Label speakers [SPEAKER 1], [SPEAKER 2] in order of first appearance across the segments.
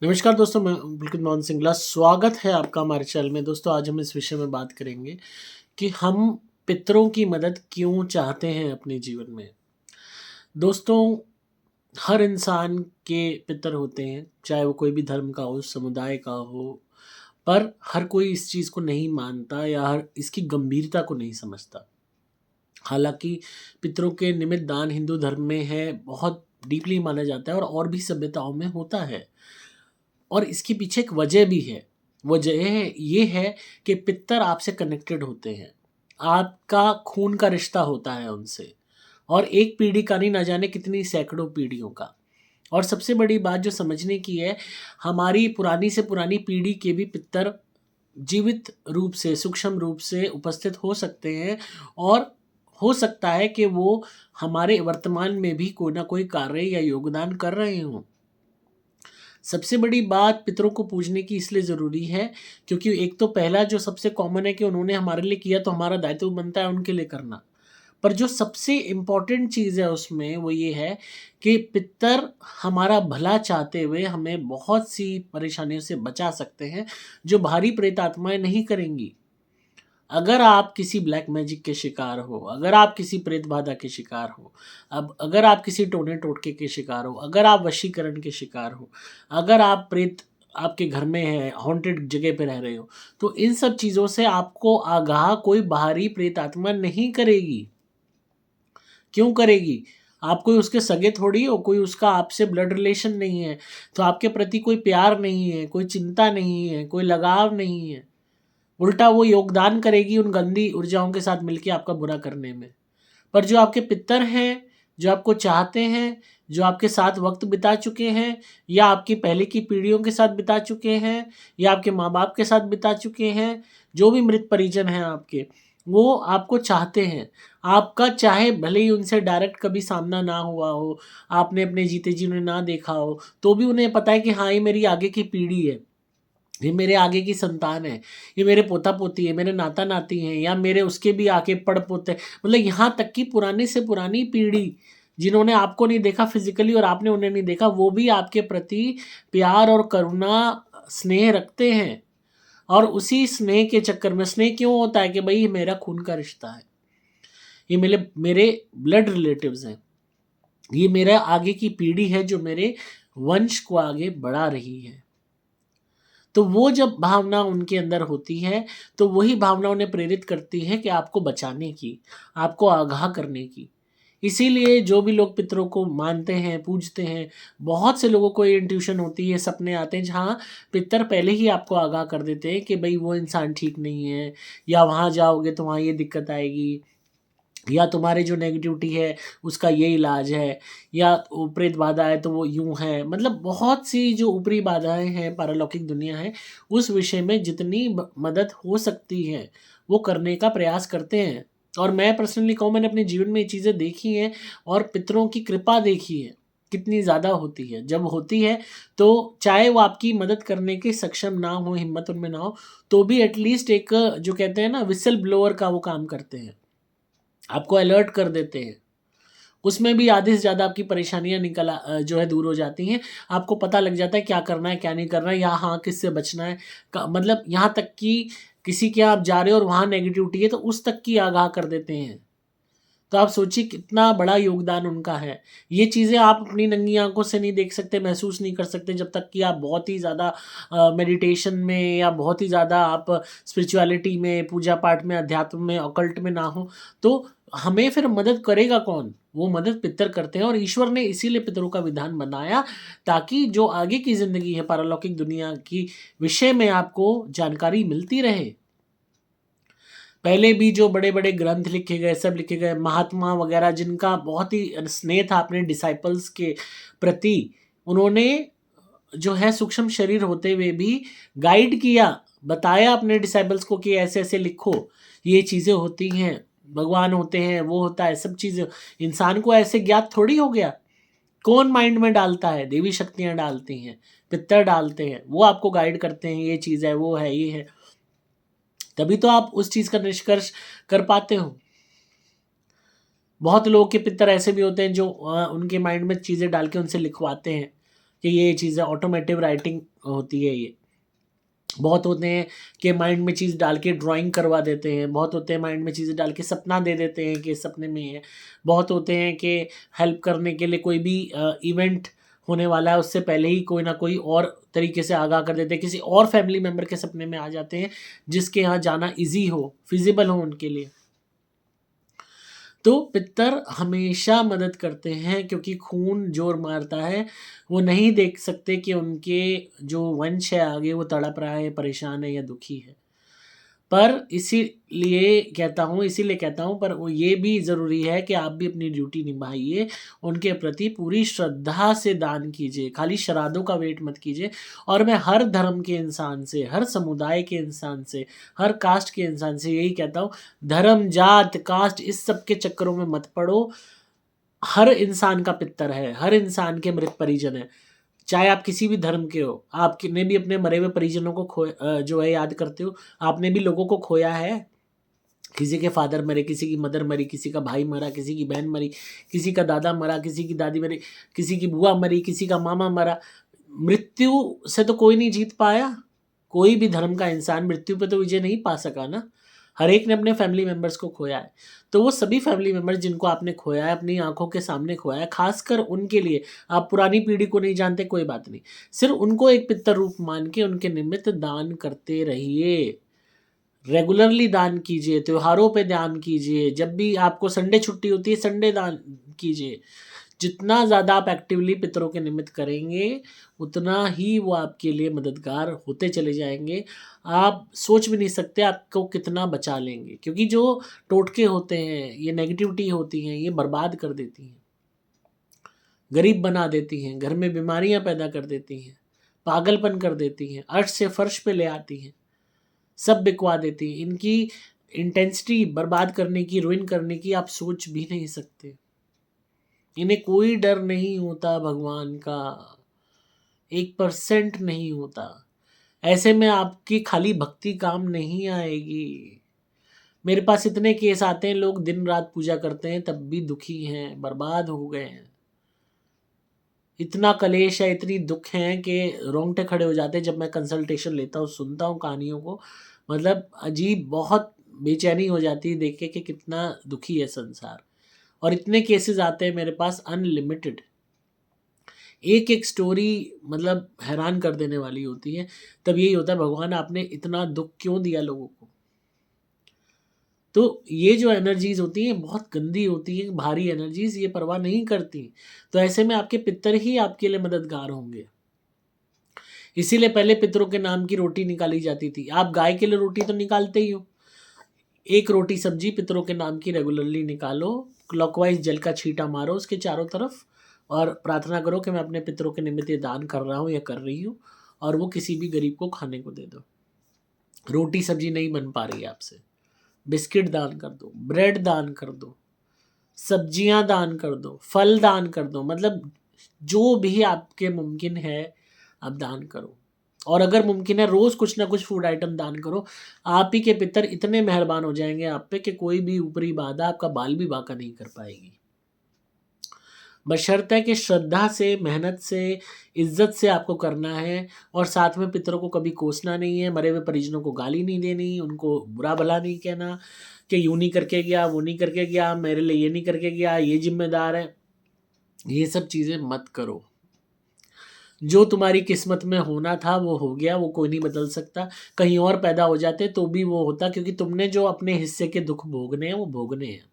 [SPEAKER 1] नमस्कार दोस्तों, मैं पुलकित मोहन सिंगला। स्वागत है आपका हमारे चैनल में। दोस्तों, आज हम इस विषय में बात करेंगे कि हम पितरों की मदद क्यों चाहते हैं अपने जीवन में। दोस्तों, हर इंसान के पितर होते हैं, चाहे वो कोई भी धर्म का हो, समुदाय का हो, पर हर कोई इस चीज़ को नहीं मानता या हर इसकी गंभीरता को नहीं समझता। हालाँकि पितरों के निमित्त दान हिंदू धर्म में है, बहुत डीपली माना जाता है और भी सभ्यताओं में होता है। और इसके पीछे एक वजह भी है। वजह ये है कि पितर आपसे कनेक्टेड होते हैं। आपका खून का रिश्ता होता है उनसे और एक पीढ़ी का नहीं, ना जाने कितनी सैकड़ों पीढ़ियों का। और सबसे बड़ी बात जो समझने की है, हमारी पुरानी से पुरानी पीढ़ी के भी पितर जीवित रूप से, सूक्ष्म रूप से उपस्थित हो सकते हैं और हो सकता है कि वो हमारे वर्तमान में भी कोई ना कोई कार्य या योगदान कर रहे हों। सबसे बड़ी बात पितरों को पूजने की इसलिए ज़रूरी है क्योंकि एक तो पहला जो सबसे कॉमन है कि उन्होंने हमारे लिए किया, तो हमारा दायित्व बनता है उनके लिए करना। पर जो सबसे इम्पोर्टेंट चीज़ है उसमें वो ये है कि पितर हमारा भला चाहते हुए हमें बहुत सी परेशानियों से बचा सकते हैं, जो भारी प्रेत आत्माएँ नहीं करेंगी। अगर आप किसी ब्लैक मैजिक के शिकार हो, अगर आप किसी प्रेत बाधा के शिकार हो, अब अगर आप किसी टोने-टोटके के शिकार हो, अगर आप वशीकरण के शिकार हो, अगर आप प्रेत आपके घर में है, हॉन्टेड जगह पे रह रहे हो, तो इन सब चीज़ों से आपको आगाह कोई बाहरी प्रेत आत्मा नहीं करेगी। क्यों करेगी? आप कोई उसके सगे थोड़ी हो, कोई उसका आपसे ब्लड रिलेशन नहीं है, तो आपके प्रति कोई प्यार नहीं है, कोई चिंता नहीं है, कोई लगाव नहीं है। उल्टा वो योगदान करेगी उन गंदी ऊर्जाओं के साथ मिलके आपका बुरा करने में। पर जो आपके पितर हैं, जो आपको चाहते हैं, जो आपके साथ वक़्त बिता चुके हैं या आपकी पहले की पीढ़ियों के साथ बिता चुके हैं या आपके माँ-बाप के साथ बिता चुके हैं, जो भी मृत परिजन हैं आपके, वो आपको चाहते हैं। आपका चाहे भले ही उनसे डायरेक्ट कभी सामना ना हुआ हो, आपने अपने जीते जी उन्हें ना देखा हो, तो भी उन्हें पता है कि हाँ, ये मेरी आगे की पीढ़ी है। ये मेरे आगे की संतान है, ये मेरे पोता-पोती है, मेरे नाता-नाती हैं या मेरे उसके भी आगे पड़-पोते, मतलब यहाँ तक कि पुरानी से पुरानी पीढ़ी, जिन्होंने आपको नहीं देखा फिज़िकली और आपने उन्हें नहीं देखा, वो भी आपके प्रति प्यार और करुणा, स्नेह रखते हैं। और उसी स्नेह के चक्कर में, स्नेह क्यों होता है कि भई ये मेरा खून का रिश्ता है, ये मेरे मेरे ब्लड रिलेटिव्स हैं, ये मेरा आगे की पीढ़ी है जो मेरे वंश को आगे बढ़ा रही है। तो वो जब भावना उनके अंदर होती है, तो वही भावना उन्हें प्रेरित करती है कि आपको बचाने की, आपको आगाह करने की। इसीलिए जो भी लोग पितरों को मानते हैं, पूजते हैं, बहुत से लोगों को ये इंट्यूशन होती है, सपने आते हैं जहाँ पितर पहले ही आपको आगाह कर देते हैं कि भई वो इंसान ठीक नहीं है या वहाँ जाओगे तो वहाँ ये दिक्कत आएगी। या तुम्हारी जो नेगेटिविटी है उसका ये इलाज है, या प्रेत बाधा है तो वो यूँ है। मतलब बहुत सी जो ऊपरी बाधाएँ हैं, पारलौकिक दुनिया है, उस विषय में जितनी मदद हो सकती है वो करने का प्रयास करते हैं। और मैं पर्सनली कहूँ, मैंने अपने जीवन में ये चीज़ें देखी हैं और पितरों की कृपा देखी है, कितनी ज़्यादा होती है। जब होती है तो चाहे वो आपकी मदद करने के सक्षम ना हो, हिम्मत उनमें ना हो, तो भी एटलीस्ट एक जो कहते हैं ना, व्हिसल ब्लोअर का वो काम करते हैं। आपको अलर्ट कर देते हैं। उसमें भी आधे से ज़्यादा आपकी परेशानियाँ जो है दूर हो जाती हैं। आपको पता लग जाता है क्या करना है, क्या नहीं करना है, या हाँ, किससे बचना है। क मतलब यहाँ तक कि किसी के यहाँ आप जा रहे हो और वहाँ नेगेटिविटी है तो उस तक की आगाह कर देते हैं। तो आप सोचिए कितना बड़ा योगदान उनका है। ये चीज़ें आप अपनी नंगी आँखों से नहीं देख सकते, महसूस नहीं कर सकते जब तक कि आप बहुत ही ज़्यादा मेडिटेशन में या बहुत ही ज़्यादा आप स्पिरिचुअलिटी में, पूजा-पाठ में, अध्यात्म में, ऑकल्ट में ना हो। तो हमें फिर मदद करेगा कौन? वो मदद पितर करते हैं और ईश्वर ने इसीलिए पितरों का विधान बनाया, ताकि जो आगे की ज़िंदगी है पारलौकिक दुनिया की विषय में आपको जानकारी मिलती रहे। पहले भी जो बड़े-बड़े ग्रंथ लिखे गए, सब लिखे गए, महात्मा वगैरह जिनका बहुत ही स्नेह था अपने डिसाइपल्स के प्रति, उन्होंने जो है सूक्ष्म शरीर होते हुए भी गाइड किया, बताया अपने डिसाइपल्स को कि ऐसे-ऐसे लिखो, ये चीज़ें होती हैं, भगवान होते हैं, वो होता है, सब चीज़ें। इंसान को ऐसे ज्ञात थोड़ी हो गया। कौन माइंड में डालता है? देवी शक्तियाँ डालती हैं, पितर डालते हैं, वो आपको गाइड करते हैं, ये चीज़ है, वो है, ये है। तभी तो आप उस चीज़ का निष्कर्ष कर पाते हो। बहुत लोगों के पितर ऐसे भी होते हैं जो उनके माइंड में चीज़ें डाल के उनसे लिखवाते हैं कि ये चीज़ें, ऑटोमेटिव राइटिंग होती है ये। बहुत होते हैं कि माइंड में चीज़ डाल के ड्राइंग करवा देते हैं, बहुत होते हैं माइंड में चीज़ें डाल के सपना दे देते हैं कि सपने में है, बहुत होते हैं कि हेल्प करने के लिए कोई भी इवेंट होने वाला है उससे पहले ही कोई ना कोई और तरीके से आगाह कर देते हैं, किसी और फैमिली मेम्बर के सपने में आ जाते हैं जिसके यहाँ जाना ईजी हो, फिजिबल हो उनके लिए। तो पितर हमेशा मदद करते हैं क्योंकि खून जोर मारता है, वो नहीं देख सकते कि उनके जो वंश है आगे वो तड़प रहा है, परेशान है या दुखी है। पर इसीलिए कहता हूँ पर वो ये भी ज़रूरी है कि आप भी अपनी ड्यूटी निभाइए, उनके प्रति पूरी श्रद्धा से दान कीजिए, खाली श्राद्धों का वेट मत कीजिए। और मैं हर धर्म के इंसान से, हर समुदाय के इंसान से, हर कास्ट के इंसान से यही कहता हूँ, धर्म, जात, कास्ट इस सब के चक्करों में मत पड़ो। हर इंसान का पितर है, हर इंसान के मृत परिजन है, चाहे आप किसी भी धर्म के हो। आपने भी अपने मरे हुए परिजनों को जो है याद करते हो, आपने भी लोगों को खोया है। किसी के फादर मरे, किसी की मदर मरी, किसी का भाई मरा, किसी की बहन मरी, किसी का दादा मरा, किसी की दादी मरी, किसी की बुआ मरी, किसी का मामा मरा। मृत्यु से तो कोई नहीं जीत पाया, कोई भी धर्म का इंसान मृत्यु पे तो विजय नहीं पा सका ना। हर एक ने अपने फैमिली मेम्बर्स को खोया है। तो वो सभी फैमिली मेम्बर्स जिनको आपने खोया है, अपनी आंखों के सामने खोया है, खासकर उनके लिए, आप पुरानी पीढ़ी को नहीं जानते कोई बात नहीं, सिर्फ उनको एक पितर रूप मान के उनके निमित्त दान करते रहिए। रेगुलरली दान कीजिए, त्योहारों पे दान कीजिए, जब भी आपको संडे छुट्टी होती है संडे दान कीजिए। जितना ज़्यादा आप एक्टिवली पितरों के निमित्त करेंगे उतना ही वो आपके लिए मददगार होते चले जाएंगे। आप सोच भी नहीं सकते आपको कितना बचा लेंगे, क्योंकि जो टोटके होते हैं, ये नेगेटिविटी होती हैं, ये बर्बाद कर देती हैं, गरीब बना देती हैं, घर में बीमारियां पैदा कर देती हैं, पागलपन कर देती हैं, अर्श से फर्श पे ले आती हैं, सब बिकवा देती हैं। इनकी इंटेंसिटी बर्बाद करने की, रुइन करने की आप सोच भी नहीं सकते। इन्हें कोई डर नहीं होता भगवान का, 1% नहीं होता। ऐसे में आपकी खाली भक्ति काम नहीं आएगी। मेरे पास इतने केस आते हैं, लोग दिन रात पूजा करते हैं तब भी दुखी हैं, बर्बाद हो गए हैं। इतना कलेश है, इतनी दुख है कि रोंगटे खड़े हो जाते हैं जब मैं कंसल्टेशन लेता हूँ, सुनता हूँ कहानियों को। मतलब अजीब, बहुत बेचैनी हो जाती है देख के कि कितना दुखी है संसार। और इतने केसेस आते हैं मेरे पास अनलिमिटेड, एक एक स्टोरी मतलब हैरान कर देने वाली होती है। तब यही होता है, भगवान आपने इतना दुख क्यों दिया लोगों को। तो ये जो एनर्जीज होती हैं बहुत गंदी होती हैं, भारी एनर्जीज, ये परवाह नहीं करती। तो ऐसे में आपके पितर ही आपके लिए मददगार होंगे। इसीलिए पहले पितरों के नाम की रोटी निकाली जाती थी। आप गाय के लिए रोटी तो निकालते ही हो, एक रोटी सब्जी पितरों के नाम की रेगुलरली निकालो, क्लॉकवाइज जल का छींटा मारो उसके चारों तरफ और प्रार्थना करो कि मैं अपने पितरों के निमित्त ये दान कर रहा हूँ या कर रही हूँ, और वो किसी भी गरीब को खाने को दे दो। रोटी सब्जी नहीं बन पा रही है आपसे, बिस्किट दान कर दो, ब्रेड दान कर दो, सब्जियां दान कर दो, फल दान कर दो, मतलब जो भी आपके मुमकिन है आप दान करो। और अगर मुमकिन है रोज़ कुछ ना कुछ फूड आइटम दान करो। आप ही के पितर इतने मेहरबान हो जाएंगे आप पे कि कोई भी ऊपरी बाधा आपका बाल भी बांका नहीं कर पाएगी। बशर्ते कि श्रद्धा से, मेहनत से, इज्जत से आपको करना है, और साथ में पितरों को कभी कोसना नहीं है, मरे हुए परिजनों को गाली नहीं देनी, उनको बुरा भला नहीं कहना कि यूँ नहीं करके गया, वो नहीं करके गया, मेरे लिए ये नहीं करके गया, ये जिम्मेदार है। ये सब चीज़ें मत करो। जो तुम्हारी किस्मत में होना था वो हो गया, वो कोई नहीं बदल सकता। कहीं और पैदा हो जाते तो भी वो होता, क्योंकि तुमने जो अपने हिस्से के दुख भोगने हैं वो भोगने हैं।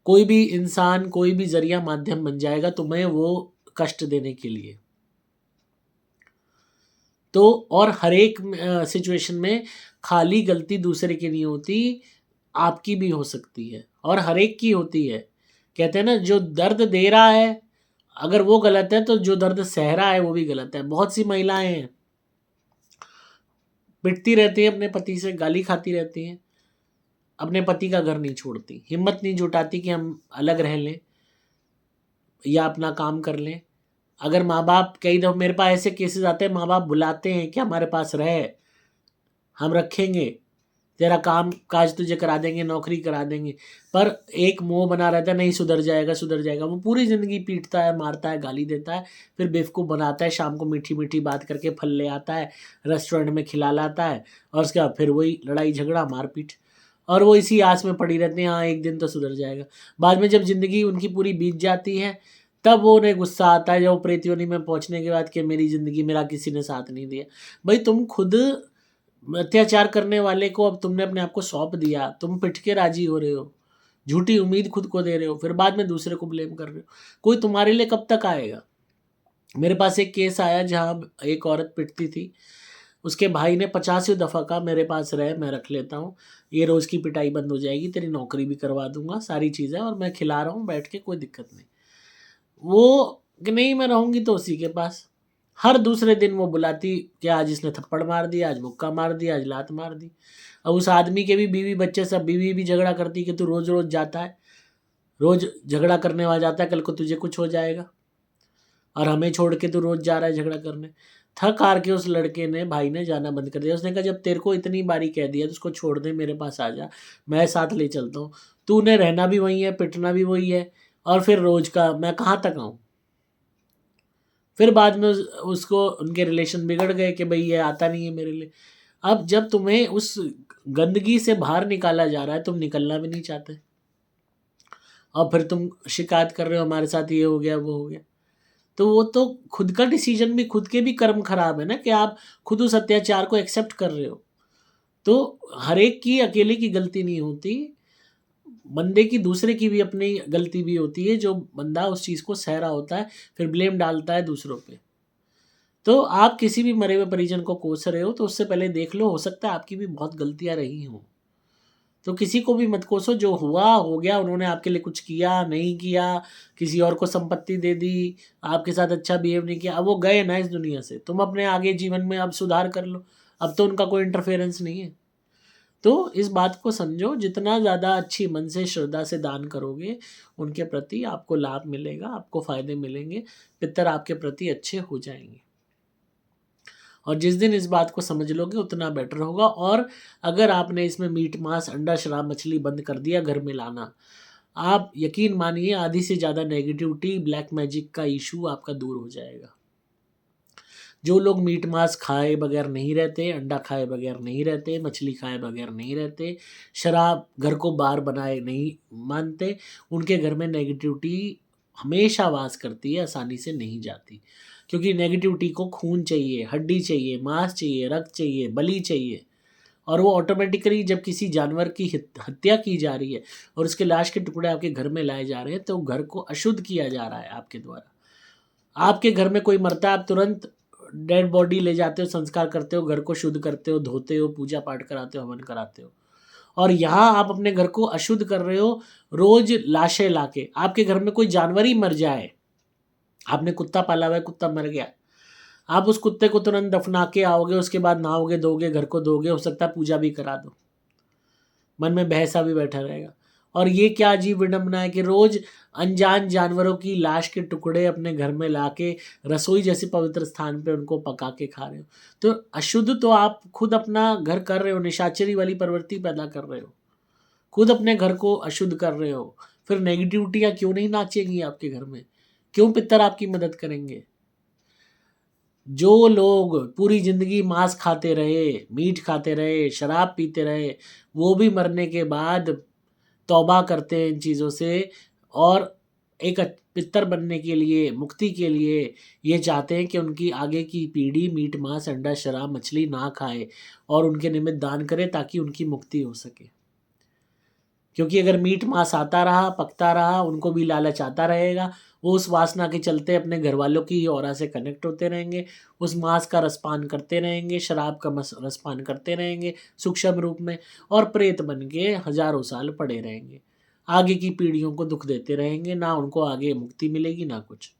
[SPEAKER 1] कोई भी इंसान, कोई भी जरिया माध्यम बन जाएगा तुम्हें वो कष्ट देने के लिए। तो और हर एक सिचुएशन में खाली गलती दूसरे की नहीं होती, आपकी भी हो सकती है, और हर एक की होती है। कहते हैं ना, जो दर्द दे रहा है अगर वो गलत है तो जो दर्द सह रहा है वो भी गलत है। बहुत सी महिलाएं हैं, पिटती रहती हैं अपने पति से, गाली खाती रहती हैं, अपने पति का घर नहीं छोड़ती, हिम्मत नहीं जुटाती कि हम अलग रह लें या अपना काम कर लें। अगर माँ बाप, कई दफ़ा मेरे पास ऐसे केसेस आते हैं, माँ बाप बुलाते हैं कि हमारे पास रहे, हम रखेंगे, तेरा काम काज तुझे करा देंगे, नौकरी करा देंगे, पर एक मोह बना रहता है नहीं सुधर जाएगा सुधर जाएगा। वो पूरी ज़िंदगी पीटता है, मारता है, गाली देता है, फिर बेवकूफ़ बनाता है, शाम को मीठी मीठी बात करके फल ले आता है, रेस्टोरेंट में खिला लाता है, और उसके बाद फिर वही लड़ाई झगड़ा मारपीट, और वो इसी आस में पड़ी रहती है हाँ एक दिन तो सुधर जाएगा। बाद में जब ज़िंदगी उनकी पूरी बीत जाती है, तब वो उन्हें गुस्सा आता है, जब वो प्रेत योनि में पहुंचने के बाद कि मेरी ज़िंदगी मेरा किसी ने साथ नहीं दिया। भाई तुम खुद अत्याचार करने वाले को अब तुमने अपने आप को सौंप दिया, तुम पिट के राजी हो रहे हो, झूठी उम्मीद खुद को दे रहे हो, फिर बाद में दूसरे को ब्लेम कर रहे हो। कोई तुम्हारे लिए कब तक आएगा? मेरे पास एक केस आया जहाँ एक औरत पिटती थी, उसके भाई ने 50 दफ़ा कहा मेरे पास रहे, मैं रख लेता हूँ, ये रोज़ की पिटाई बंद हो जाएगी, तेरी नौकरी भी करवा दूंगा, सारी चीज़ें, और मैं खिला रहा हूँ बैठ के, कोई दिक्कत नहीं। वो कि नहीं मैं रहूँगी तो उसी के पास। हर दूसरे दिन वो बुलाती कि आज इसने थप्पड़ मार दिया, आज मुक्का मार दिया, आज लात मार दी। अब उस आदमी के भी बीवी बच्चे सब, बीवी भी झगड़ा करती कि तू रोज़ रोज़ जाता है, रोज़ झगड़ा करने वाला जाता है, कल को तुझे कुछ हो जाएगा, और हमें छोड़ के तू रोज़ जा रहा है झगड़ा करने। थक हार के उस लड़के ने, भाई ने, जाना बंद कर दिया। उसने कहा जब तेरे को इतनी बारी कह दिया तो उसको छोड़ दे, मेरे पास आ जा, मैं साथ ले चलता हूँ। तूने रहना भी वही है, पिटना भी वही है, और फिर रोज़ का मैं कहाँ तक आऊँ? फिर बाद में उसको उनके रिलेशन बिगड़ गए कि भाई ये आता नहीं है मेरे लिए। अब जब तुम्हें उस गंदगी से बाहर निकाला जा रहा है, तुम निकलना भी नहीं चाहते, और फिर तुम शिकायत कर रहे हो हमारे साथ ये हो गया वो हो गया। तो वो तो खुद का डिसीजन भी, खुद के भी कर्म खराब है ना, कि आप खुद उस अत्याचार को एक्सेप्ट कर रहे हो। तो हर एक की अकेले की गलती नहीं होती, बंदे की दूसरे की भी अपनी गलती भी होती है, जो बंदा उस चीज़ को सह रहा होता है फिर ब्लेम डालता है दूसरों पे। तो आप किसी भी मरे हुए परिजन को कोस रहे हो तो उससे पहले देख लो, हो सकता है आपकी भी बहुत गलतियां रही हों। तो किसी को भी मत कोसो, जो हुआ हो गया, उन्होंने आपके लिए कुछ किया नहीं किया, किसी और को संपत्ति दे दी, आपके साथ अच्छा बिहेव नहीं किया, अब वो गए ना इस दुनिया से, तुम अपने आगे जीवन में अब सुधार कर लो, अब तो उनका कोई इंटरफेरेंस नहीं है। तो इस बात को समझो, जितना ज़्यादा अच्छी मन से श्रद्धा से दान करोगे, उनके प्रति आपको लाभ मिलेगा, आपको फायदे मिलेंगे, पितर आपके प्रति अच्छे हो जाएंगे। और जिस दिन इस बात को समझ लोगे उतना बेटर होगा। और अगर आपने इसमें मीट मांस अंडा शराब मछली बंद कर दिया घर में लाना, आप यकीन मानिए आधी से ज़्यादा नेगेटिविटी, ब्लैक मैजिक का इशू आपका दूर हो जाएगा। जो लोग मीट मांस खाए बगैर नहीं रहते, अंडा खाए बगैर नहीं रहते, मछली खाए बगैर नहीं रहते, शराब घर को बार बनाए नहीं मानते, उनके घर में नेगेटिविटी हमेशा वास करती है, आसानी से नहीं जाती। क्योंकि नेगेटिविटी को खून चाहिए, हड्डी चाहिए, मांस चाहिए, रक्त चाहिए, बलि चाहिए। और वो ऑटोमेटिकली जब किसी जानवर की हत्या की जा रही है और उसके लाश के टुकड़े आपके घर में लाए जा रहे हैं, तो घर को अशुद्ध किया जा रहा है आपके द्वारा। आपके घर में कोई मरता है, आप तुरंत डेड बॉडी ले जाते हो, संस्कार करते हो, घर को शुद्ध करते हो, धोते हो, पूजा पाठ कराते हो, हवन कराते हो। और यहाँ आप अपने घर को अशुद्ध कर रहे हो, रोज लाशें लाके। आपके घर में कोई जानवर ही मर जाए, आपने कुत्ता पाला हुआ है, कुत्ता मर गया, आप उस कुत्ते को तुरंत दफना के आओगे, उसके बाद नहाओगे धोगे, घर को धोगे, हो सकता है पूजा भी करा दो, मन में भैंसा भी बैठा रहेगा। और ये क्या अजीब विडंबना है कि रोज अनजान जानवरों की लाश के टुकड़े अपने घर में लाके रसोई जैसे पवित्र स्थान पे उनको पका के खा रहे हो। तो अशुद्ध तो आप खुद अपना घर कर रहे हो, निशाचरी वाली प्रवृत्ति पैदा कर रहे हो, खुद अपने घर को अशुद्ध कर रहे हो। फिर नेगेटिविटियाँ क्यों नहीं नाचेंगी आपके घर में? क्यों पितर आपकी मदद करेंगे? जो लोग पूरी ज़िंदगी मांस खाते रहे, मीट खाते रहे, शराब पीते रहे, वो भी मरने के बाद तौबा करते हैं इन चीज़ों से, और एक पितर बनने के लिए, मुक्ति के लिए ये चाहते हैं कि उनकी आगे की पीढ़ी मीट मांस अंडा शराब मछली ना खाए और उनके निमित्त दान करे ताकि उनकी मुक्ति हो सके। क्योंकि अगर मीट मांस आता रहा, पकता रहा, उनको भी लालच आता रहेगा, वो उस वासना के चलते अपने घर वालों की ऑरा से कनेक्ट होते रहेंगे, उस मांस का रसपान करते रहेंगे, शराब का रसपान करते रहेंगे सूक्ष्म रूप में, और प्रेत बन के हजारों साल पड़े रहेंगे, आगे की पीढ़ियों को दुख देते रहेंगे, ना उनको आगे मुक्ति मिलेगी ना कुछ।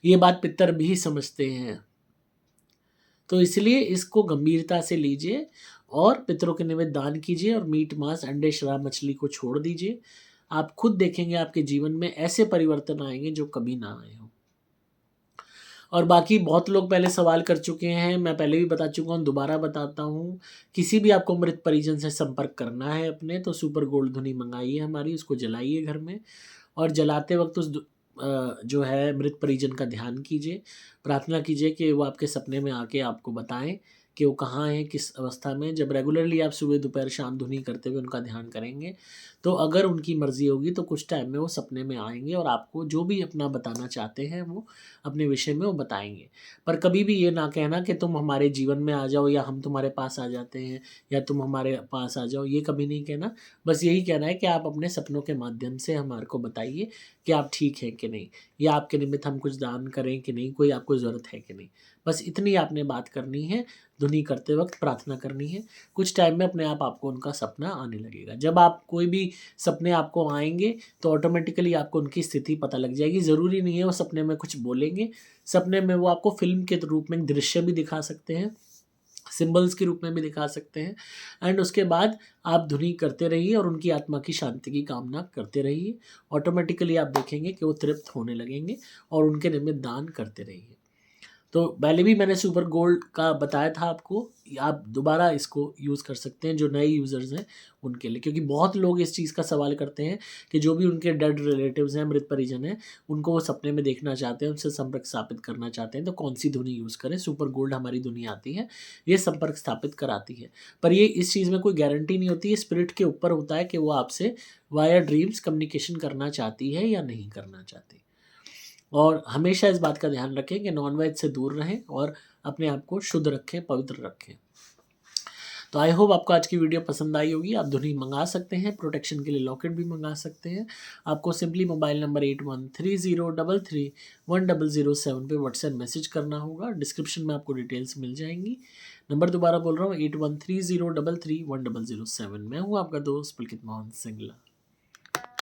[SPEAKER 1] ये बात पितर भी समझते हैं। तो इसलिए इसको गंभीरता से लीजिए और पितरों के निमित्त दान कीजिए, और मीट मांस अंडे शराब मछली को छोड़ दीजिए। आप खुद देखेंगे आपके जीवन में ऐसे परिवर्तन आएंगे जो कभी ना आए हो। और बाकी बहुत लोग पहले सवाल कर चुके हैं, मैं पहले भी बता चुका हूँ, दोबारा बताता हूँ। किसी भी आपको मृत परिजन से संपर्क करना है अपने, तो सुपर गोल्ड धुनी मंगाइए हमारी, उसको जलाइए घर में, और जलाते वक्त जो है मृत परिजन का ध्यान कीजिए, प्रार्थना कीजिए कि वो आपके सपने में आके आपको बताएं कि वो कहाँ हैं, किस अवस्था में। जब रेगुलरली आप सुबह दोपहर शाम धुनी करते हुए उनका ध्यान करेंगे, तो अगर उनकी मर्ज़ी होगी तो कुछ टाइम में वो सपने में आएंगे और आपको जो भी अपना बताना चाहते हैं वो अपने विषय में वो बताएंगे। पर कभी भी ये ना कहना कि तुम हमारे जीवन में आ जाओ, या हम तुम्हारे पास आ जाते हैं, या तुम हमारे पास आ जाओ, ये कभी नहीं कहना। बस यही कहना है कि आप अपने सपनों के माध्यम से हमारे को बताइए कि आप ठीक हैं कि नहीं, या आपके निमित्त हम कुछ दान करें कि नहीं, कोई आपको ज़रूरत है कि नहीं। बस इतनी आपने बात करनी है, धुनी करते वक्त प्रार्थना करनी है। कुछ टाइम में अपने आप आपको उनका सपना आने लगेगा। जब आप कोई भी सपने आपको आएंगे तो ऑटोमेटिकली आपको उनकी स्थिति पता लग जाएगी। ज़रूरी नहीं है वो सपने में कुछ बोलेंगे, सपने में वो आपको फिल्म के रूप में दृश्य भी दिखा सकते हैं, सिंबल्स के रूप में भी दिखा सकते हैं। एंड उसके बाद आप धुनी करते रहिए और उनकी आत्मा की शांति की कामना करते रहिए। ऑटोमेटिकली आप देखेंगे कि वो तृप्त होने लगेंगे, और उनके निमित्त दान करते रहिए। तो पहले भी मैंने सुपर गोल्ड का बताया था आपको, आप दोबारा इसको यूज़ कर सकते हैं जो नए यूज़र्स हैं उनके लिए, क्योंकि बहुत लोग इस चीज़ का सवाल करते हैं कि जो भी उनके डेड रिलेटिव्स हैं, मृत परिजन हैं, उनको वो सपने में देखना चाहते हैं, उनसे संपर्क स्थापित करना चाहते हैं, तो कौन सी धुनी यूज़ करें। सुपर गोल्ड हमारी धुनी आती है, ये संपर्क स्थापित कराती है। पर ये इस चीज़ में कोई गारंटी नहीं होती है, स्पिरिट के ऊपर होता है कि वो आपसे वाया ड्रीम्स कम्युनिकेशन करना चाहती है या नहीं करना चाहती। और हमेशा इस बात का ध्यान रखें कि नॉनवेज से दूर रहें और अपने आप को शुद्ध रखें, पवित्र रखें। तो आई होप आपको आज की वीडियो पसंद आई होगी। आप धुनी मंगा सकते हैं, प्रोटेक्शन के लिए लॉकेट भी मंगा सकते हैं। आपको सिंपली मोबाइल नंबर 8130331007 पे व्हाट्सएप मैसेज करना होगा। डिस्क्रिप्शन में आपको डिटेल्स मिल जाएंगी। नंबर दोबारा बोल रहा हूँ, 8130331007। मैं हूँ आपका दोस्त पुलकित मोहन सिंगला।